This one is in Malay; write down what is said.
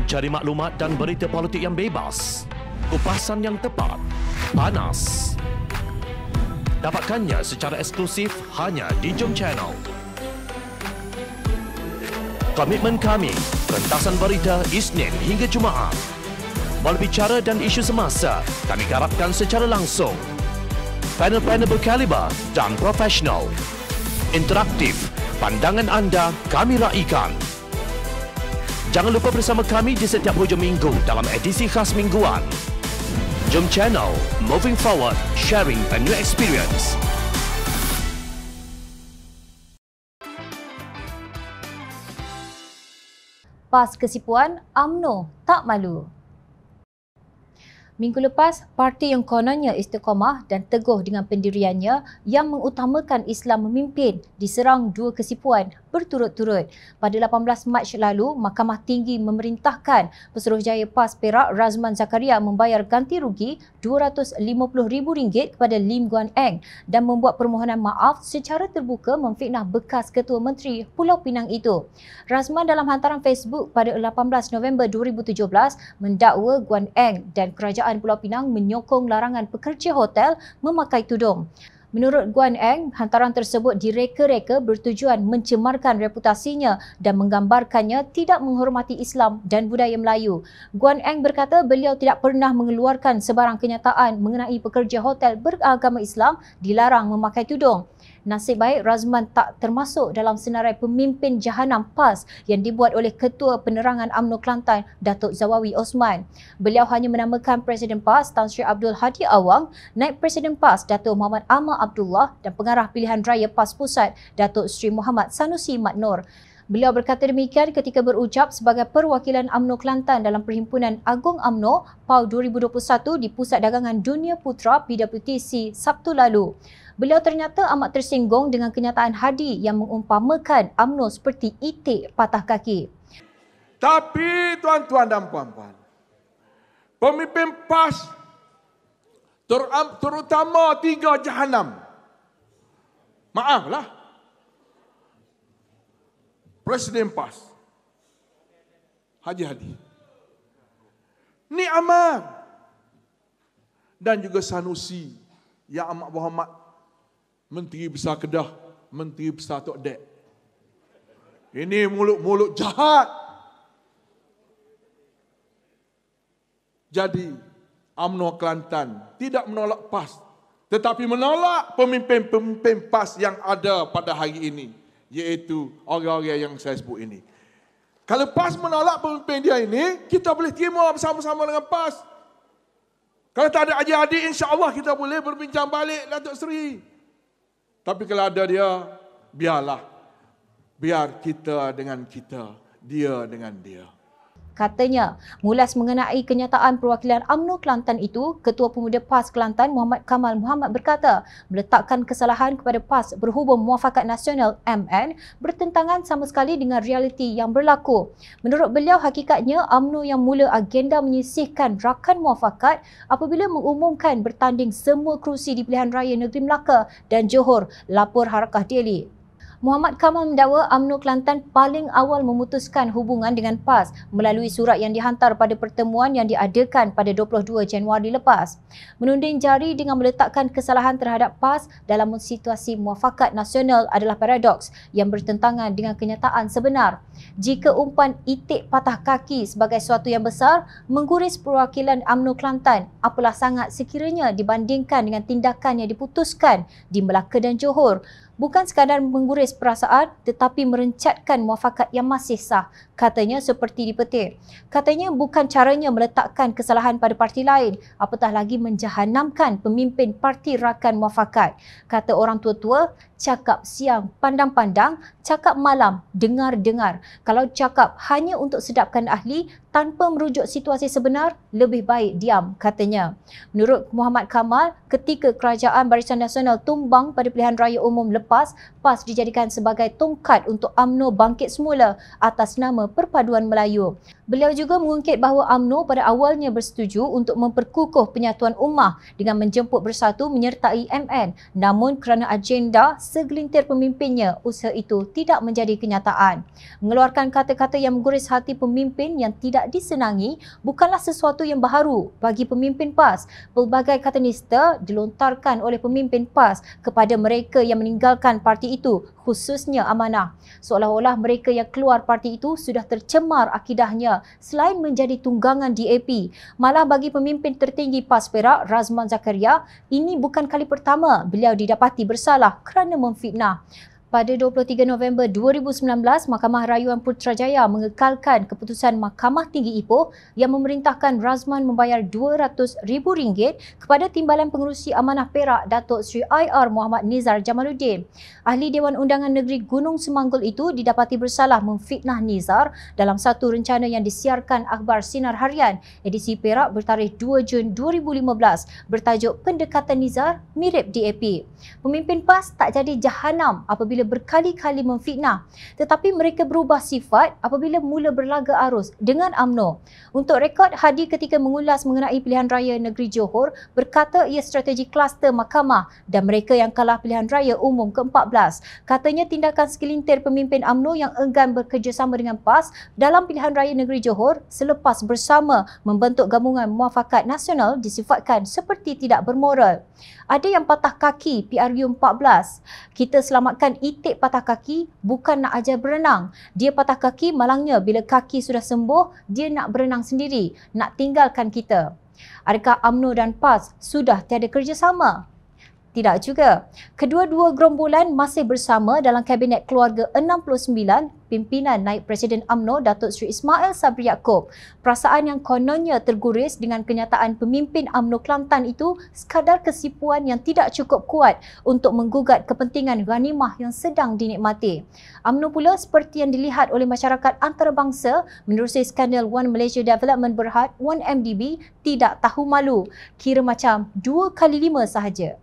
Cari maklumat dan berita politik yang bebas. Kupasan yang tepat. Panas. Dapatkannya secara eksklusif hanya di Jom Channel. Komitmen kami, pentasan berita Isnin hingga Jumaat. Berbicara dan isu semasa, kami garapkan secara langsung. Panel-panel berkaliber dan profesional. Interaktif, pandangan anda kami raikan. Jangan lupa bersama kami di setiap hujung minggu dalam edisi khas mingguan. Jom Channel, moving forward, sharing a new experience. PAS Kesipuan, UMNO tak malu. Minggu lepas, parti yang kononnya istiqamah dan teguh dengan pendiriannya yang mengutamakan Islam memimpin diserang dua kesipuan berturut-turut. Pada 18 Mac lalu, Mahkamah Tinggi memerintahkan Pesuruhjaya PAS Perak Razman Zakaria membayar ganti rugi RM250,000 kepada Lim Guan Eng dan membuat permohonan maaf secara terbuka memfitnah bekas Ketua Menteri Pulau Pinang itu. Razman dalam hantaran Facebook pada 18 November 2017 mendakwa Guan Eng dan Kerajaan Pulau Pinang menyokong larangan pekerja hotel memakai tudung. Menurut Guan Eng, hantaran tersebut direka-reka bertujuan mencemarkan reputasinya dan menggambarkannya tidak menghormati Islam dan budaya Melayu. Guan Eng berkata beliau tidak pernah mengeluarkan sebarang kenyataan mengenai pekerja hotel beragama Islam dilarang memakai tudung. Nasib baik Razman tak termasuk dalam senarai pemimpin Jahanam PAS yang dibuat oleh Ketua Penerangan UMNO Kelantan, Datuk Zawawi Osman. Beliau hanya menamakan Presiden PAS Tan Sri Abdul Hadi Awang, Naib Presiden PAS Datuk Muhammad Ahmad Abdullah dan Pengarah Pilihan Raya PAS Pusat Datuk Sri Muhammad Sanusi Mat Nur. Beliau berkata demikian ketika berucap sebagai perwakilan UMNO Kelantan dalam Perhimpunan Agung UMNO PAU 2021 di Pusat Dagangan Dunia Putra PWTC Sabtu lalu. Beliau ternyata amat tersinggung dengan kenyataan Hadi yang mengumpamakan UMNO seperti itik patah kaki. Tapi tuan-tuan dan puan-puan, pemimpin PAS terutama tiga Jahanam, maaflah, Presiden PAS Haji Hadi, Ni Aman dan juga Sanusi yang amat berhormat Menteri Besar Kedah, Menteri Besar Tok Dek. Ini mulut-mulut jahat. Jadi UMNO Kelantan tidak menolak PAS, tetapi menolak pemimpin-pemimpin PAS yang ada pada hari ini, iaitu orang-orang yang saya sebut ini. Kalau PAS menolak pemimpin dia ini, kita boleh terima bersama-sama dengan PAS. Kalau tak ada Haji Hadi, insya-Allah kita boleh berbincang balik Datuk Seri. Tapi kalau ada dia, biarlah. Biar kita dengan kita, dia dengan dia. Katanya, mulas mengenai kenyataan perwakilan UMNO Kelantan itu, Ketua Pemuda PAS Kelantan Muhammad Kamal Muhammad berkata, meletakkan kesalahan kepada PAS berhubung Muafakat Nasional MN bertentangan sama sekali dengan realiti yang berlaku. Menurut beliau, hakikatnya UMNO yang mula agenda menyisihkan rakan muafakat apabila mengumumkan bertanding semua kerusi di Pilihan Raya Negeri Melaka dan Johor, lapor Harakah Daily. Muhammad Kamal mendakwa UMNO Kelantan paling awal memutuskan hubungan dengan PAS melalui surat yang dihantar pada pertemuan yang diadakan pada 22 Januari lepas. Menunding jari dengan meletakkan kesalahan terhadap PAS dalam situasi muafakat nasional adalah paradoks yang bertentangan dengan kenyataan sebenar. Jika umpan itik patah kaki sebagai suatu yang besar mengguris perwakilan UMNO Kelantan, apalah sangat sekiranya dibandingkan dengan tindakan yang diputuskan di Melaka dan Johor. Bukan sekadar mengguris perasaan tetapi merencatkan muafakat yang masih sah, katanya seperti dipetik. Katanya bukan caranya meletakkan kesalahan pada parti lain, apatah lagi menjahanamkan pemimpin parti rakan muafakat. Kata orang tua-tua, cakap siang pandang-pandang, cakap malam dengar-dengar. Kalau cakap hanya untuk sedapkan ahli tanpa merujuk situasi sebenar, lebih baik diam, katanya. Menurut Muhammad Kamal, ketika Kerajaan Barisan Nasional tumbang pada pilihan raya umum lepas, PAS dijadikan sebagai tongkat untuk UMNO bangkit semula atas nama Perpaduan Melayu. Beliau juga mengungkit bahawa UMNO pada awalnya bersetuju untuk memperkukuh penyatuan ummah dengan menjemput bersatu menyertai MN. Namun kerana agenda segelintir pemimpinnya, usaha itu tidak menjadi kenyataan. Mengeluarkan kata-kata yang menggores hati pemimpin yang tidak disenangi bukanlah sesuatu yang baharu bagi pemimpin PAS. Pelbagai kata nista dilontarkan oleh pemimpin PAS kepada mereka yang meninggalkan parti itu, khususnya Amanah. Seolah-olah mereka yang keluar parti itu sudah tercemar akidahnya selain menjadi tunggangan DAP. Malah bagi pemimpin tertinggi PAS Perak, Razman Zakaria, ini bukan kali pertama beliau didapati bersalah kerana memfitnah. Pada 23 November 2019, Mahkamah Rayuan Putrajaya mengekalkan keputusan Mahkamah Tinggi Ipoh yang memerintahkan Razman membayar RM200,000 kepada Timbalan Pengerusi Amanah Perak Datuk Seri IR Muhammad Nizar Jamaluddin. Ahli Dewan Undangan Negeri Gunung Semanggul itu didapati bersalah memfitnah Nizar dalam satu rencana yang disiarkan Akhbar Sinar Harian edisi Perak bertarikh 2 Jun 2015 bertajuk Pendekatan Nizar Mirip DAP. Pemimpin PAS tak jadi jahanam apabila berkali-kali memfitnah, tetapi mereka berubah sifat apabila mula berlaga arus dengan UMNO. Untuk rekod, Hadi ketika mengulas mengenai pilihan raya negeri Johor berkata ia strategi kluster mahkamah dan mereka yang kalah pilihan raya umum ke-14. Katanya tindakan segelintir pemimpin UMNO yang enggan bekerjasama dengan PAS dalam pilihan raya negeri Johor selepas bersama membentuk gabungan muafakat nasional disifatkan seperti tidak bermoral. Ada yang patah kaki PRU 14. Kita selamatkan Itik patah kaki bukan nak ajar berenang. Dia patah kaki malangnya bila kaki sudah sembuh, dia nak berenang sendiri, nak tinggalkan kita. Adakah UMNO dan PAS sudah tiada kerjasama? Tidak juga. Kedua-dua gerombolan masih bersama dalam Kabinet Keluarga 69 pimpinan Naib Presiden UMNO Datuk Seri Ismail Sabri Yaakob. Perasaan yang kononnya terguris dengan kenyataan pemimpin UMNO Kelantan itu sekadar kesipuan yang tidak cukup kuat untuk menggugat kepentingan ghanimah yang sedang dinikmati. UMNO pula seperti yang dilihat oleh masyarakat antarabangsa menerusi skandal One Malaysia Development Berhad 1MDB tidak tahu malu. Kira macam 2 kali 5 sahaja.